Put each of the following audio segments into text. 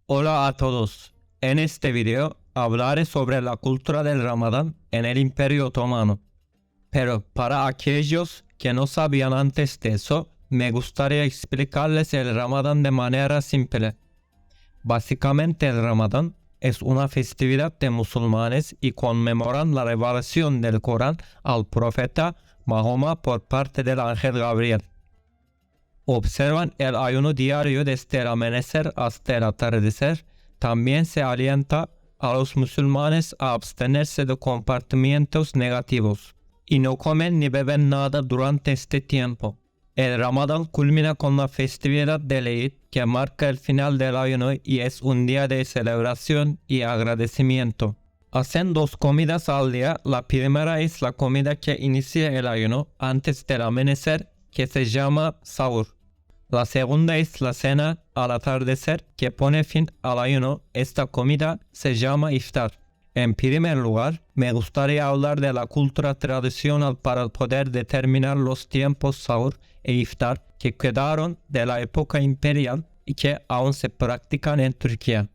Hola a todos. En este video hablaré sobre la cultura del Ramadán en el Imperio Otomano. Pero para aquellos que no sabían antes de eso, me gustaría explicarles el Ramadán de manera simple. Básicamente el Ramadán es una festividad de musulmanes y conmemoran la revelación del Corán al profeta Mahoma por parte del ángel Gabriel. Observan el ayuno diario desde el amanecer hasta el atardecer. También se alienta a los musulmanes a abstenerse de comportamientos negativos y no comen ni beben nada durante este tiempo. El Ramadán culmina con la festividad del Eid, que marca el final del ayuno y es un día de celebración y agradecimiento. Hacen 2 comidas al día. La primera es la comida que inicia el ayuno antes del amanecer, que se llama sahur. La segunda es la cena al atardecer, que pone fin al ayuno. Esta comida se llama iftar. En primer lugar, me gustaría hablar de la cultura tradicional para poder determinar los tiempos sahur e iftar que quedaron de la época imperial y que aún se practican en Turquía.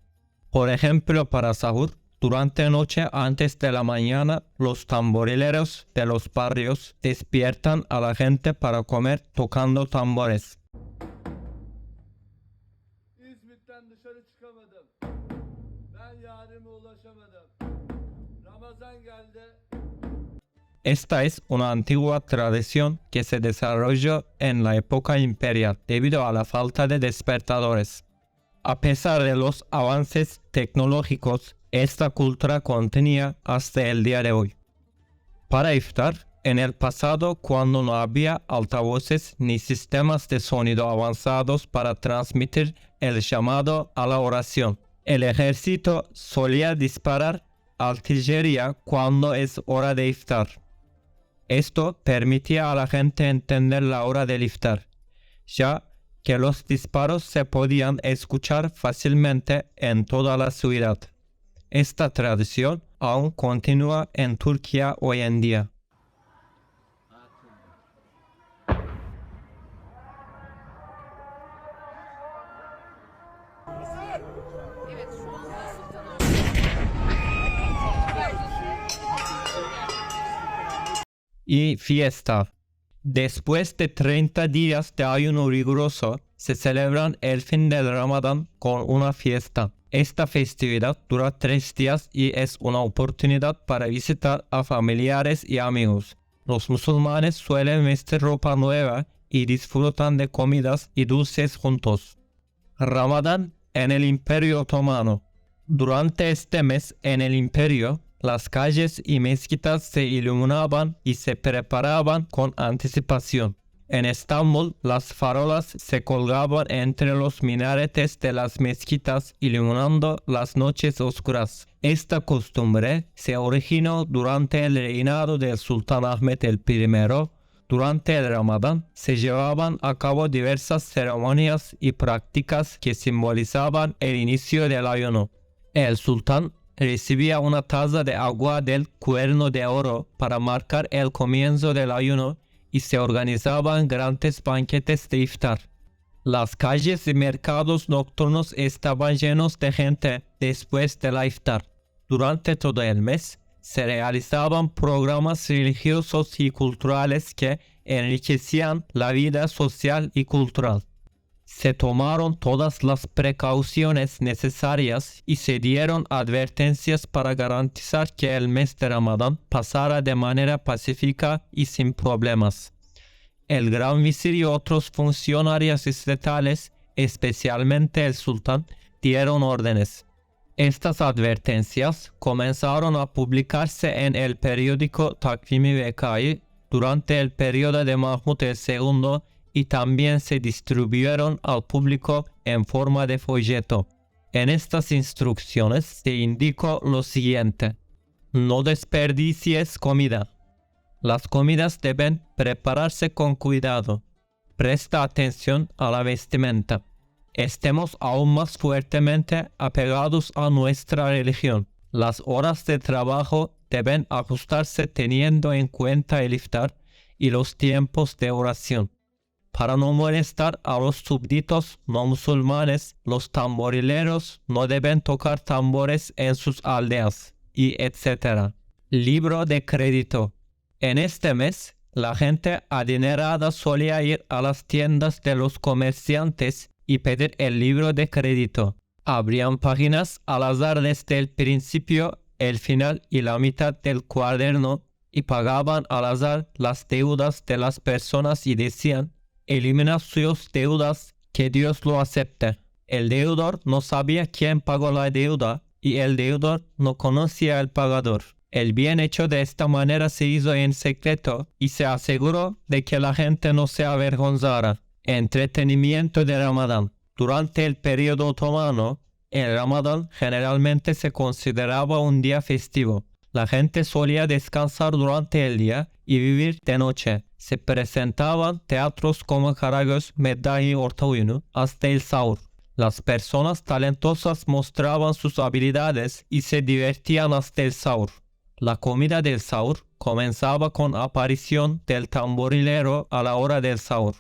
Por ejemplo, para sahur, durante la noche antes de la mañana, los tamborileros de los barrios despiertan a la gente para comer tocando tambores. İzmit'ten dışarı çıkamadım. Ben yarime ulaşamadım. Ramazan geldi. Esta es una antigua tradición que se desarrolló en la época imperial debido a la falta de despertadores. A pesar de los avances tecnológicos, esta cultura continúa hasta el día de hoy. Para iftar, en el pasado, cuando no había altavoces ni sistemas de sonido avanzados para transmitir el llamado a la oración, el ejército solía disparar artillería cuando es hora de iftar. Esto permitía a la gente entender la hora del iftar, ya que los disparos se podían escuchar fácilmente en toda la ciudad. Esta tradición aún continúa en Turquía hoy en día. Evet, şu anda Sultan Y fiesta. Después de 30 días de ayuno riguroso, se celebran el fin del Ramadán con una fiesta. Esta festividad dura 3 días y es una oportunidad para visitar a familiares y amigos. Los musulmanes suelen vestir ropa nueva y disfrutan de comidas y dulces juntos. Ramadán en el Imperio Otomano. Durante este mes en el imperio, las calles y mezquitas se iluminaban y se preparaban con anticipación. En Estambul, las farolas se colgaban entre los minaretes de las mezquitas, iluminando las noches oscuras. Esta costumbre se originó durante el reinado del sultán Ahmed I. Durante el Ramadán se llevaban a cabo diversas ceremonias y prácticas que simbolizaban el inicio del ayuno. El sultán recibía una taza de agua del cuerno de oro para marcar el comienzo del ayuno y se organizaban grandes banquetes de iftar. Las calles y mercados nocturnos estaban llenos de gente después de la iftar. Durante todo el mes se realizaban programas religiosos y culturales que enriquecían la vida social y cultural. Se tomaron todas las precauciones necesarias y se dieron advertencias para garantizar que el mes de Ramadán pasara de manera pacífica y sin problemas. El gran visir y otros funcionarios estatales, especialmente el sultán, dieron órdenes. Estas advertencias comenzaron a publicarse en el periódico Takvim-i Vekai durante el periodo de Mahmud II y también se distribuyeron al público en forma de folleto. En estas instrucciones se indicó lo siguiente: no desperdicies comida. Las comidas deben prepararse con cuidado. Presta atención a la vestimenta. Estemos aún más fuertemente apegados a nuestra religión. Las horas de trabajo deben ajustarse teniendo en cuenta el iftar y los tiempos de oración. Para no molestar a los súbditos no musulmanes, los tamborileros no deben tocar tambores en sus aldeas, y etc. Libro de crédito. En este mes, la gente adinerada solía ir a las tiendas de los comerciantes y pedir el libro de crédito. Abrían páginas al azar desde el principio, el final y la mitad del cuaderno y pagaban al azar las deudas de las personas y decían: elimina sus deudas, que Dios lo acepte. El deudor no sabía quién pagó la deuda y el deudor no conocía al pagador. El bien hecho de esta manera se hizo en secreto y se aseguró de que la gente no se avergonzara. Entretenimiento de Ramadán. Durante el periodo otomano, el Ramadán generalmente se consideraba un día festivo. La gente solía descansar durante el día y vivir de noche. Se presentaban teatros como Karagöz, Meddahi Orta Oyunu hasta el sahur. Las personas talentosas mostraban sus habilidades y se divertían hasta el sahur. La comida del sahur comenzaba con aparición del tamborilero a la hora del sahur.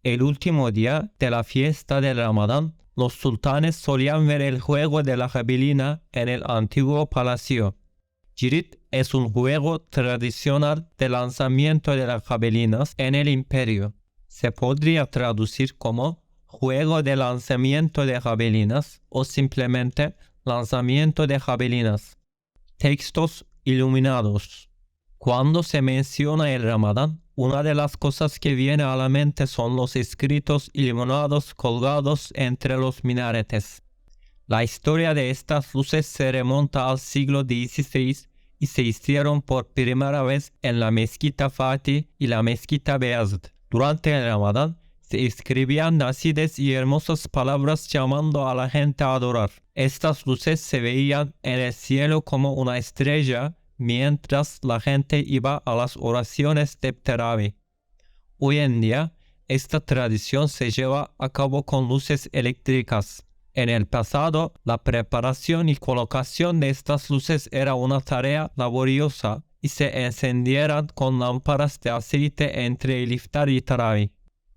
El último día de la fiesta del Ramadán, los sultanes solían ver el juego de la javelina en el antiguo palacio. Cirit es un juego tradicional de lanzamiento de las javelinas en el imperio. Se podría traducir como juego de lanzamiento de javelinas o simplemente lanzamiento de javelinas. Textos iluminados. Cuando se menciona el Ramadán, una de las cosas que viene a la mente son los escritos iluminados colgados entre los minaretes. La historia de estas luces se remonta al siglo XVI y se hicieron por primera vez en la mezquita Fatih y la mezquita Beyazıt. Durante el Ramadán se escribían nacidas y hermosas palabras llamando a la gente a adorar. Estas luces se veían en el cielo como una estrella mientras la gente iba a las oraciones de Teravih. Hoy en día, esta tradición se lleva a cabo con luces eléctricas. En el pasado, la preparación y colocación de estas luces era una tarea laboriosa y se encendieran con lámparas de aceite entre el iftar y Teravih.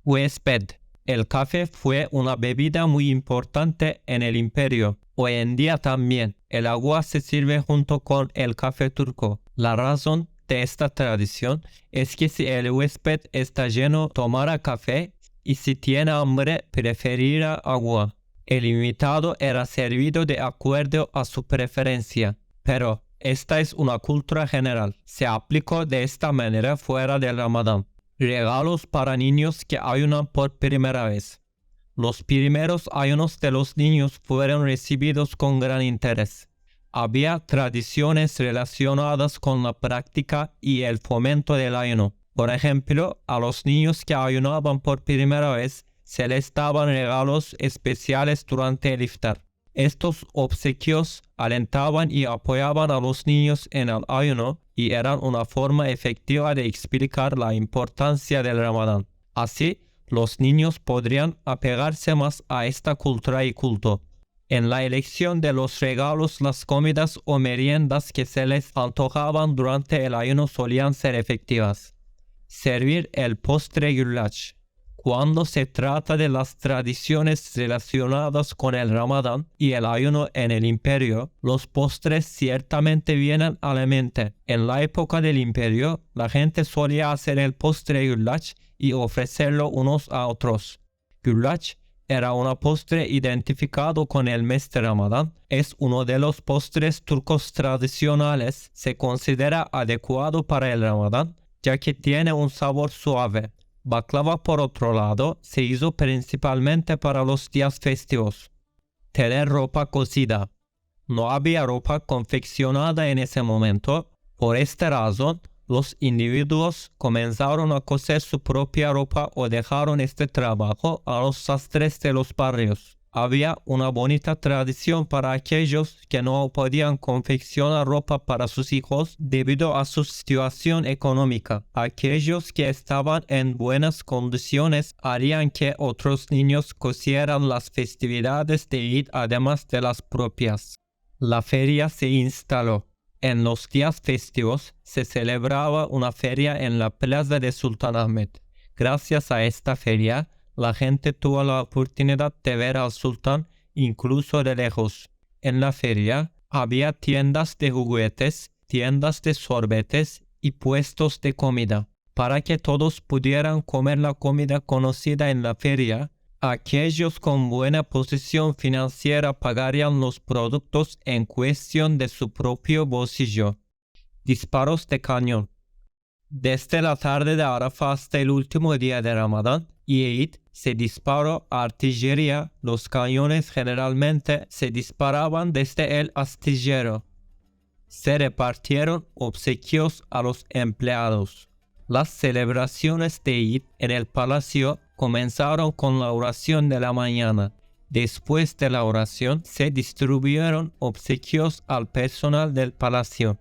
Huésped. El café fue una bebida muy importante en el imperio. Hoy en día también, el agua se sirve junto con el café turco. La razón de esta tradición es que si el huésped está lleno, tomará café y si tiene hambre, preferirá agua. El invitado era servido de acuerdo a su preferencia, pero esta es una cultura general. Se aplicó de esta manera fuera del Ramadán. Regalos para niños que ayunan por primera vez. Los primeros ayunos de los niños fueron recibidos con gran interés. Había tradiciones relacionadas con la práctica y el fomento del ayuno. Por ejemplo, a los niños que ayunaban por primera vez se les daban regalos especiales durante el iftar. Estos obsequios alentaban y apoyaban a los niños en el ayuno y eran una forma efectiva de explicar la importancia del Ramadán. Así, los niños podrían apegarse más a esta cultura y culto. En la elección de los regalos, las comidas o meriendas que se les antojaban durante el ayuno solían ser efectivas. Servir el postre güllaç. Cuando se trata de las tradiciones relacionadas con el Ramadán y el ayuno en el imperio, los postres ciertamente vienen a la mente. En la época del imperio, la gente solía hacer el postre güllaç y ofrecerlo unos a otros. Güllaç era un postre identificado con el mes de Ramadán. Es uno de los postres turcos tradicionales. Se considera adecuado para el Ramadán, ya que tiene un sabor suave. Baklava, por otro lado, se hizo principalmente para los días festivos. Tener ropa cosida. No había ropa confeccionada en ese momento. Por esta razón, los individuos comenzaron a coser su propia ropa o dejaron este trabajo a los sastres de los barrios. Había una bonita tradición para aquellos que no podían confeccionar ropa para sus hijos debido a su situación económica. Aquellos que estaban en buenas condiciones harían que otros niños cosieran las festividades de Eid además de las propias. La feria se instaló. En los días festivos se celebraba una feria en la plaza de Sultanahmet. Gracias a esta feria, la gente tuvo la oportunidad de ver al sultán incluso de lejos. En la feria había tiendas de juguetes, tiendas de sorbetes y puestos de comida. Para que todos pudieran comer la comida conocida en la feria, aquellos con buena posición financiera pagarían los productos en cuestión de su propio bolsillo. Disparos de cañón. Desde la tarde de Arafat hasta el último día de Ramadán y Eid se disparó artillería. Los cañones generalmente se disparaban desde el astillero. Se repartieron obsequios a los empleados. Las celebraciones de Eid en el palacio comenzaron con la oración de la mañana. Después de la oración se distribuyeron obsequios al personal del palacio.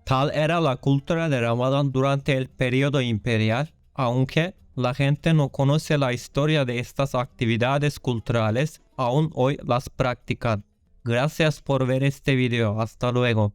Tal era la cultura de Ramadán durante el periodo imperial, aunque la gente no conoce la historia de estas actividades culturales, aún hoy las practican. Gracias por ver este video. Hasta luego.